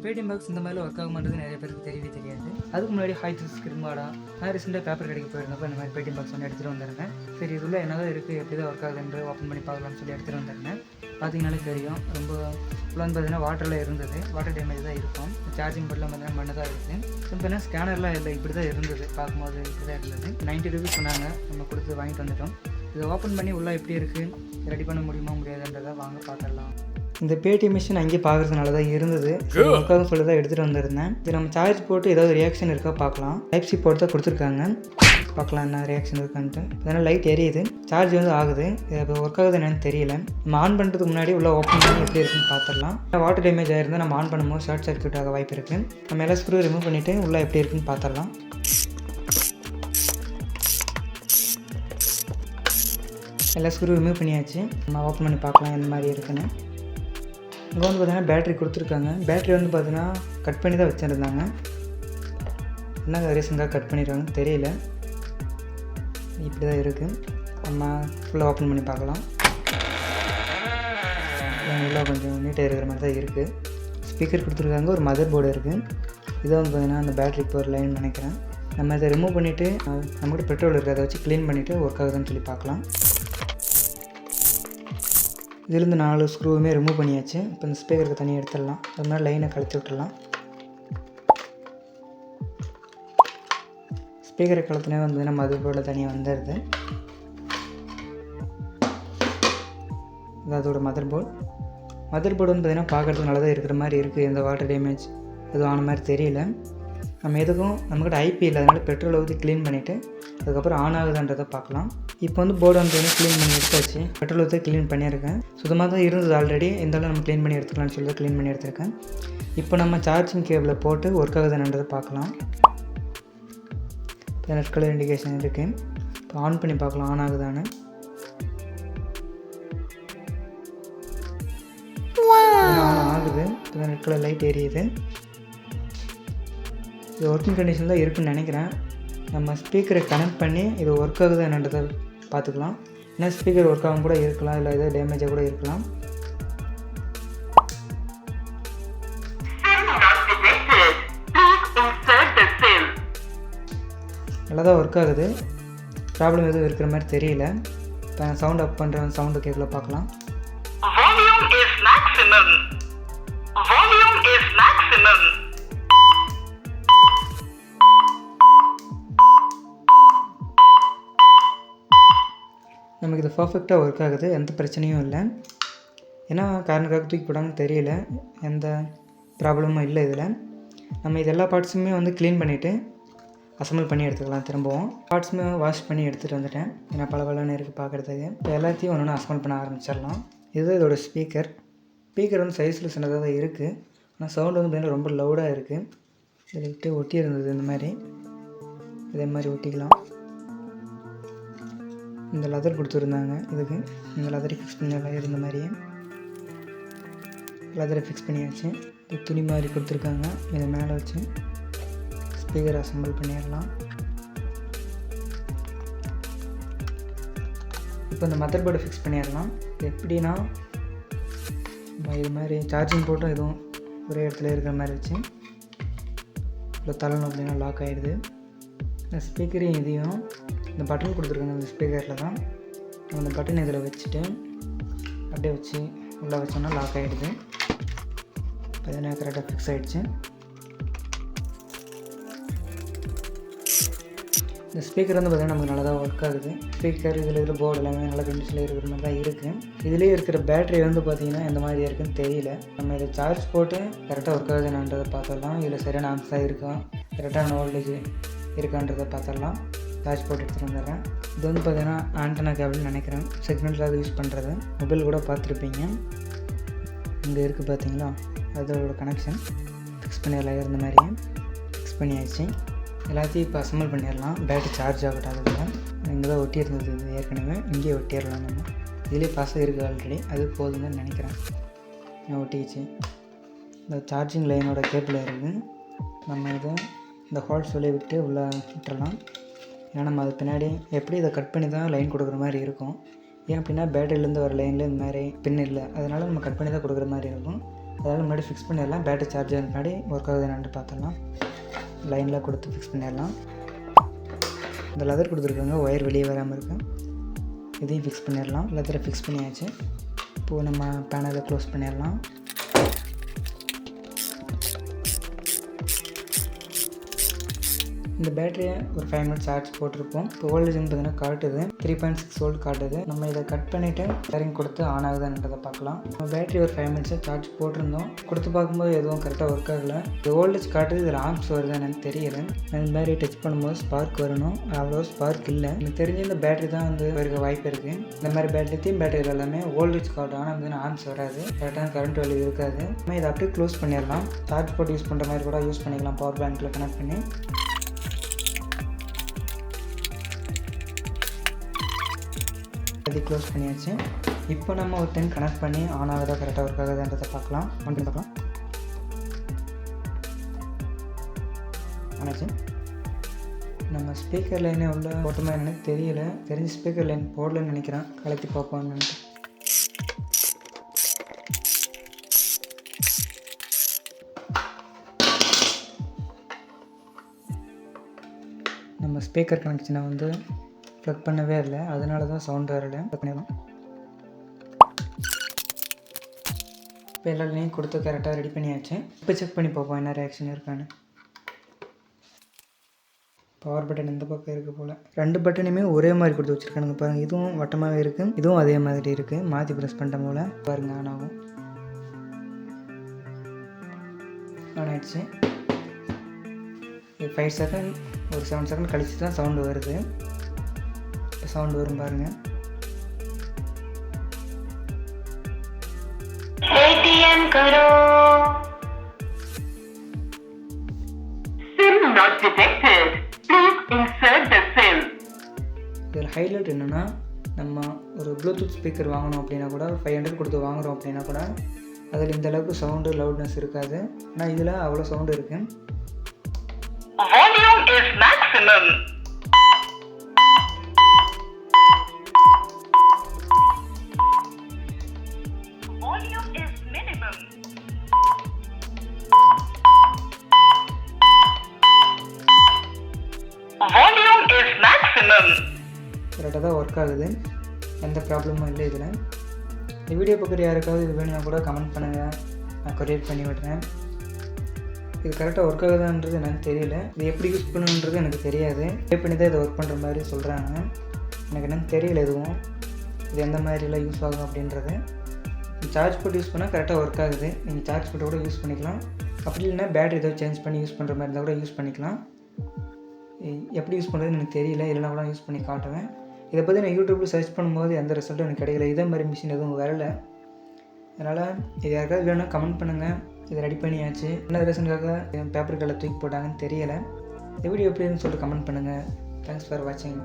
Paytm box இந்த மாதிரி work ஆகுமான்றது நிறைய பேருக்கு தெரியவே தெரியாது. அதுக்கு முன்னாடி ஹைத்ஸ் கிரும்பாடா நான் ரீசெண்டாக பேப்பர் கடைக்கு போயிருந்தப்போ இந்த மாதிரி பேடிஎம் பாக்ஸ் ஒன்று எடுத்துகிட்டு வந்திருந்தேன். சரி இதுள்ள என்னதான் இருக்குது, எப்படி தான் ஒர்க் ஆகுதுன்ற ஓப்பன் பண்ணி பார்க்கலாம்னு சொல்லி எடுத்துகிட்டு வந்திருந்தேன். பார்த்தீங்கன்னாலே தெரியும், ரொம்ப ஃபுல்லாக பார்த்தீங்கன்னா வாட்டரில் இருந்தது. வாட்டர் டேமேஜ் தான் இருக்கும். சார்ஜிங் போர்ட்லாம் பார்த்தீங்கன்னா மண்ணு தான் இருக்குது. இப்போ ஸ்கேனர்லாம் இல்லை, இப்படி தான் இருந்தது. பார்க்கும்போது இப்படி தான் இருந்தது. 90 ரூபீஸ் சொன்னாங்க, நம்ம கொடுத்து வாங்கிட்டு வந்துட்டோம். இதை ஓப்பன் பண்ணி உள்ளே எப்படி இருக்குது, ரெடி பண்ண முடியுமா முடியாதுன்றதை வாங்க பார்த்துடலாம். இந்த பேடிஎம் மிஷின் அங்கேயே பார்க்குறதுனால தான் இருந்தது. உட்காந்து சொல்லி தான் எடுத்துகிட்டு வந்திருந்தேன். இது நம்ம சார்ஜ் போட்டு ஏதாவது ரியாக்ஷன் இருக்கா பார்க்கலாம். டைப்-சி போட்டு தான் கொடுத்துருக்காங்க, பார்க்கலாம் என்ன ரியாக்ஷன் இருக்கான்ட்டு. அதனால் லைட் எரியுது, சார்ஜ் ஆகுது. இது இப்போ ஒர்க் ஆகுது என்னன்னு தெரியல. நம்ம ஆன் பண்ணுறதுக்கு முன்னாடி உள்ள ஓப்பன் பண்ணி எப்படி இருக்குன்னு பார்த்துடலாம். வாட்டர் டேமேஜ் ஆகிருந்தால் நம்ம ஆன் பண்ணும்போது ஷார்ட் சர்க்யூட் ஆக வாய்ப்பு இருக்குது. நம்ம எல்லாம் ஸ்க்ரூ ரிமூவ் பண்ணிவிட்டு உள்ளே எப்படி இருக்குன்னு பார்த்துடலாம். எல்லா ஸ்க்ரூ ரிமூவ் பண்ணியாச்சு. நம்ம ஓப்பன் பண்ணி பார்க்கலாம் எந்த மாதிரி இருக்குன்னு. இங்கே பார்த்தீங்கன்னா பேட்ரி கொடுத்துருக்காங்க. பேட்ரி பார்த்தீங்கன்னா கட் பண்ணி தான் வச்சுருந்தாங்க. என்ன ரீசன்காக கட் பண்ணிடுவாங்கன்னு தெரியல. இப்படி தான் இருக்குது. நம்ம ஃபுல்லாக ஓப்பன் பண்ணி பார்க்கலாம். நல்லா கொஞ்சம் நீட்டாக இருக்கிற மாதிரி தான் இருக்குது. ஸ்பீக்கர் கொடுத்துருக்காங்க, ஒரு மதர் போர்டு இருக்குது. இதை பார்த்தீங்கன்னா அந்த பேட்ரிக்கு ஒரு லைன் நினைக்கிறேன். நம்ம இதை ரிமூவ் பண்ணிவிட்டு நம்மகிட்ட பெட்ரோல் இருக்குது, அதை வச்சு க்ளீன் பண்ணிவிட்டு ஒர்க் ஆகுதுன்னு சொல்லி பார்க்கலாம். இதுலேருந்து 4 ஸ்க்ரூவுமே ரிமூவ் பண்ணியாச்சு. இப்போ இந்த ஸ்பீக்கருக்கு தனியாக எடுத்துடலாம். அது மாதிரி லைனை கழித்து விட்டுடலாம். ஸ்பீக்கரை கழுத்துனே வந்ததுன்னா மதர் போர்டில் தனியாக வந்துடுது. இது அதோட மதர் போர்டு. மதர் போர்டு பார்த்திங்கன்னா பார்க்குறதுக்கு நல்லா தான் இருக்கிற மாதிரி இருக்குது. எந்த வாட்டர் டேமேஜ் எதுவும் ஆன மாதிரி தெரியல. நம்ம எதுக்கும் நம்மக்கிட்ட ஐபி இல்லாதனால பெட்ரோலை ஊற்றி க்ளீன் பண்ணிவிட்டு அதுக்கப்புறம் ஆன் ஆகுதுன்றதை பார்க்கலாம். இப்போ போர்டு க்ளீன் பண்ணி எடுத்தாச்சு. பெட்ரோல் ஊற்றி க்ளீன் பண்ணியிருக்கேன். சுத்தமாக தான் இருந்தது ஆல்ரெடி. இருந்தாலும் நம்ம க்ளீன் பண்ணி எடுத்துக்கலாம்னு சொல்லி க்ளீன் பண்ணி எடுத்திருக்கேன். இப்போ நம்ம சார்ஜிங் கேபிளை போட்டு ஒர்க் ஆகுதுன்றதை பார்க்கலாம். இப்போ ரெட் கலர் இண்டிகேஷன் இருக்குது. இப்போ ஆன் பண்ணி பார்க்கலாம் ஆன் ஆகுதான்னு. ஆன் ஆகுது. இப்போ ரெட் கலர் லைட் எரியுது. இது ஒர்க்கிங் கண்டிஷன் தான் இருக்குதுன்னு நினைக்கிறேன். நம்ம ஸ்பீக்கரை கனெக்ட் பண்ணி இது ஒர்க் ஆகுது என்னன்றதை பார்த்துக்கலாம். ஏன்னா ஸ்பீக்கர் ஒர்க் ஆகும் கூட இருக்கலாம், இல்லை ஏதாவது டேமேஜாக கூட இருக்கலாம். நல்லா தான் ஒர்க் ஆகுது. ப்ராப்ளம் எதுவும் இருக்கிற மாதிரி தெரியல. இப்போ நான் சவுண்ட் அப் பண்ணுறேன், சவுண்டு கேட்கல பார்க்கலாம். நமக்கு இது பர்ஃபெக்டாக ஒர்க் ஆகுது, எந்த பிரச்சனையும் இல்லை. ஏன்னா காரணக்காக தூக்கி போடாங்கன்னு தெரியல, எந்த ப்ராப்ளமும் இல்லை இதில். நம்ம இது எல்லா பார்ட்ஸுமே க்ளீன் பண்ணிவிட்டு அசம்பிள் பண்ணி எடுத்துக்கலாம். திரும்பவும் பார்ட்ஸுமே வாஷ் பண்ணி எடுத்துகிட்டு வந்துட்டேன். ஏன்னா பல இருக்குது பார்க்குறதுக்கு. இப்போ எல்லாத்தையும் ஒன்று அசம்பிள் பண்ண ஆரம்பிச்சிடலாம். இதுதான் இதோட ஸ்பீக்கர். ஸ்பீக்கர் சைஸில் சின்னதாக தான் இருக்குது. ஆனால் சவுண்டு பார்த்தீங்கன்னா ரொம்ப லவுடாக இருக்குது. இதில் விட்டு ஒட்டி இருந்தது. இந்த மாதிரி இதே மாதிரி ஒட்டிக்கலாம். இந்த லெதர் கொடுத்துருந்தாங்க இதுக்கு. இந்த லெதரை ஃபிக்ஸ் பண்ணலாம். இருந்த மாதிரியே லெதரை ஃபிக்ஸ் பண்ணியாச்சு. இது துணி மாதிரி கொடுத்துருக்காங்க. இதை மேலே வச்சு ஸ்பீக்கர் அசம்பிள் பண்ணிடலாம். இப்போ இந்த மதர் போர்டை ஃபிக்ஸ் பண்ணிடலாம். எப்படின்னா இது மாதிரி சார்ஜிங் போட்டும் எதுவும் ஒரே இடத்துல இருக்கிற மாதிரி வச்சு இல்லை தள்ளணும் அப்படின்னா லாக் ஆகிடுது. இந்த ஸ்பீக்கரையும் இதையும் இந்த பட்டன் கொடுத்துருக்காங்க. இந்த ஸ்பீக்கரில் தான் அந்த பட்டன் இதில் வச்சுட்டு அப்படியே வச்சு உள்ளே வச்சோன்னா லாக் ஆகிடுது. பார்த்தீங்கன்னா கரெக்டாக ஃபிக்ஸ் ஆகிடுச்சு. இந்த ஸ்பீக்கர் பார்த்திங்கன்னா நமக்கு நல்லா தான் ஒர்க் ஆகுது. ஸ்பீக்கர் இதில் இருக்கிற போர்டு எல்லாமே நல்ல கண்டிஷனில் இருக்கிற மாதிரி தான் இருக்குது. இதுலேயே இருக்கிற பேட்டரி பார்த்திங்கன்னா எந்த மாதிரி இருக்குன்னு தெரியல. நம்ம இதை சார்ஜ் போட்டு கரெக்டாக ஒர்க் ஆகுதுன்றதை பார்த்துடலாம். இதில் சரியான ஆன்சராக இருக்கா, கரெக்டான வோல்டேஜ் இருக்கான்றதை பார்த்துடலாம். சார்ஜ் போட்டு எடுத்துகிட்டு வந்துடுறேன். இது பார்த்திங்கன்னா ஆண்டனா கேபிள்னு நினைக்கிறேன். சிக்னலுக்காக யூஸ் பண்ணுறது. மொபைல் கூட பார்த்துருப்பீங்க. இங்கே இருக்குது பார்த்தீங்களா, அதோட கனெக்ஷன் ஃபிக்ஸ் பண்ணிடலாம். இருந்த மாதிரியே ஃபிக்ஸ் பண்ணியாச்சு. எல்லாத்தையும் இப்போ அசம்பிள் பண்ணிடலாம். பேட்டரி சார்ஜ் ஆகட்டும். அதுக்கு இங்கே தான் ஒட்டி இருந்தது. இது ஏற்கனவே இங்கேயே ஒட்டிடலாம். நம்ம இதிலே பாஸாக இருக்குது ஆல்ரெடி. அது போதுங்கன்னு நினைக்கிறேன். ஒட்டிச்சு. இந்த சார்ஜிங் லைனோட கேபிள் இருக்குது. நம்ம இதை இந்த ஹோல்ஸ் வெளியே விட்டு உள்ளே விட்டுறலாம். ஏன்னா நம்ம அது பின்னாடி எப்படி இதை கட் பண்ணி தான் லைன் கொடுக்குற மாதிரி இருக்கும். ஏன் அப்படின்னா பேட்டரியிலேருந்து வர லைனில் இந்த மாதிரி பின் இல்லை, அதனால் நம்ம கட் பண்ணி தான் கொடுக்குற மாதிரி இருக்கும். அதனால் முன்னாடி ஃபிக்ஸ் பண்ணிடலாம். பேட்டரி சார்ஜ் முன்னாடி ஒர்க் ஆகுது என்னென்னு பார்த்துடலாம். லைனில் கொடுத்து ஃபிக்ஸ் பண்ணிடலாம். இந்த லெதர் கொடுத்துருக்காங்க, ஒயர் வெளியே வராமல் இருக்கும். இதையும் ஃபிக்ஸ் பண்ணிடலாம். லெதரை ஃபிக்ஸ் பண்ணியாச்சு. இப்போது நம்ம பேனலை க்ளோஸ் பண்ணிடலாம். இந்த பேட்டரியை ஒரு 5 மினிட்ஸ் சார்ஜ் போட்டிருப்போம். இப்போ வோல்டேஜ்னு பார்த்தீங்கன்னா காட்டுது 3.6 வோல்ட் காட்டுது. நம்ம இதை கட் பண்ணிவிட்டு சரிங் கொடுத்து ஆன் ஆகுதுன்றதை பார்க்கலாம். நம்ம பேட்டரி ஒரு 5 மினிட்ஸாக சார்ஜ் போட்டிருந்தோம். கொடுத்து பார்க்கும்போது எதுவும் கரெக்டாக ஒர்க் ஆகலை. இந்த வோல்டேஜ் காட்டுது, இதில் ஆம்ஸ் வருது எனக்கு தெரியல. இந்த பேட்டரி டச் பண்ணும்போது ஸ்பார்க் வரணும், அவ்வளோ ஸ்பார்க் இல்லை. எனக்கு தெரிஞ்சு இந்த பேட்டரி தான் வந்து இருக்க வாய்ப்பு இருக்குது. இந்த மாதிரி பேட்டரி எல்லாமே வோல்டேஜ் காட்டும், ஆனால் வந்து ஆம்ஸ் வராது, கரெக்டான கரண்ட் வேல்யூ இருக்காது. நம்ம இதை அப்படியே க்ளோஸ் பண்ணிடலாம். சார்ஜ் போட்டு யூஸ் பண்ணுற மாதிரி கூட யூஸ் பண்ணிக்கலாம். பவர் பேங்க்கில் கனெக்ட் பண்ணி அது க்ளோஸ் பண்ணியாச்சு. இப்போ நம்ம ஒரு டைம் கனெக்ட் பண்ணி ஆன் ஆகுதா கரெக்டாக ஒர்க் ஆகுதுன்றதை பார்க்கலாம். ஆன் பண்ணி பார்க்கலாம். ஆனாச்சு. நம்ம ஸ்பீக்கர் லைனே உள்ள போட்டோமா எனக்கு தெரியல. தெரிஞ்சு ஸ்பீக்கர் லைன் போடலன்னு நினைக்கிறேன். கலத்தி பார்ப்போம்னு. நம்ம ஸ்பீக்கர் கனெக்ஷனை வந்து ப்ளக் பண்ணவே இல்லை, அதனால தான் சவுண்ட் வரல. ப்ளக் பண்ணிடலாம். இப்போ எல்லா லைனையும் கொடுத்து கரெக்டாக ரெடி பண்ணியாச்சு. இப்போ செக் பண்ணி பார்ப்போம் என்ன ரியாக்ஷன் இருக்கான்னு. பவர் பட்டன் இந்த பக்கம் இருக்குது போல். 2 பட்டனையுமே ஒரே மாதிரி கொடுத்து வச்சுருக்கானுங்க பாருங்கள். இதுவும் வட்டமாகவே இருக்குது, இதுவும் அதே மாதிரி இருக்குது. மாற்றி ப்ரெஸ் பண்ணிட்ட போல் பாருங்கள் ஆன் ஆகும். ஆன் ஆகிடுச்சு. 5 செகண்ட் ஒரு 7 செகண்ட் கழிச்சு தான் சவுண்டு வருது. சவுண்ட் வரும் பாருங்க. ATM करो SIM not detected please insert the SIM. இதில் ஹைலைட் என்னென்னா, நம்ம ஒரு ப்ளூடூத் ஸ்பீக்கர் வாங்கணும் அப்படின்னா கூட 500 கொடுத்து வாங்குகிறோம் அப்படின்னா கூட அதில் இந்த அளவுக்கு சவுண்டு லவுட்னஸ் இருக்காது. ஆனால் இதில் அவ்வளோ சவுண்டு இருக்குது. Volume is maximum. கரெக்டாக தான் ஒர்க் ஆகுது, எந்த ப்ராப்ளமும் இல்லை இதில். இந்த வீடியோ பார்க்குற யாருக்காவது இது வேணும்னா கூட கமெண்ட் பண்ணுங்கள், நான் கொரியர் பண்ணி விடுறேன். இது கரெக்டாக ஒர்க் ஆகுதுன்றது எனக்கு தெரியல. இது எப்படி யூஸ் பண்ணணுன்றது எனக்கு தெரியாது. பே பண்ணி தான் இதை ஒர்க் பண்ணுற மாதிரி சொல்கிறாங்க. எனக்கு என்னன்னு தெரியல எதுவும் இது எந்த மாதிரிலாம் யூஸ் ஆகும் அப்படின்றது. சார்ஜ் போட்டு யூஸ் பண்ணால் கரெக்டாக ஒர்க் ஆகுது. நீங்கள் சார்ஜ் போட்டு கூட யூஸ் பண்ணிக்கலாம். அப்படி இல்லைன்னா பேட்டரி ஏதோ சேஞ்ச் பண்ணி யூஸ் பண்ணுற மாதிரி இருந்தால் கூட யூஸ் பண்ணிக்கலாம். எப்படி யூஸ் பண்ணுறதுன்னு எனக்கு தெரியல, இல்லைனா கூட யூஸ் பண்ணி காட்டுவேன். இதை பற்றி நான் யூடியூப்பில் சர்ச் பண்ணும்போது எந்த ரிசல்ட்டும் எனக்கு கிடைக்கல. இதே மாதிரி மிஷின் எதுவும் வரலை. அதனால் இது யாருக்காவது வேணும்னா கமெண்ட் பண்ணுங்கள். இதை ரெடி பண்ணியாச்சு. என்ன ரீசனுக்காக பேப்பர் கலர் தூக்கி போட்டாங்கன்னு தெரியலை. இந்த வீடியோ எப்படின்னு சொல்லிட்டு கமெண்ட் பண்ணுங்கள். தேங்க்ஸ் ஃபார் வாட்சிங்.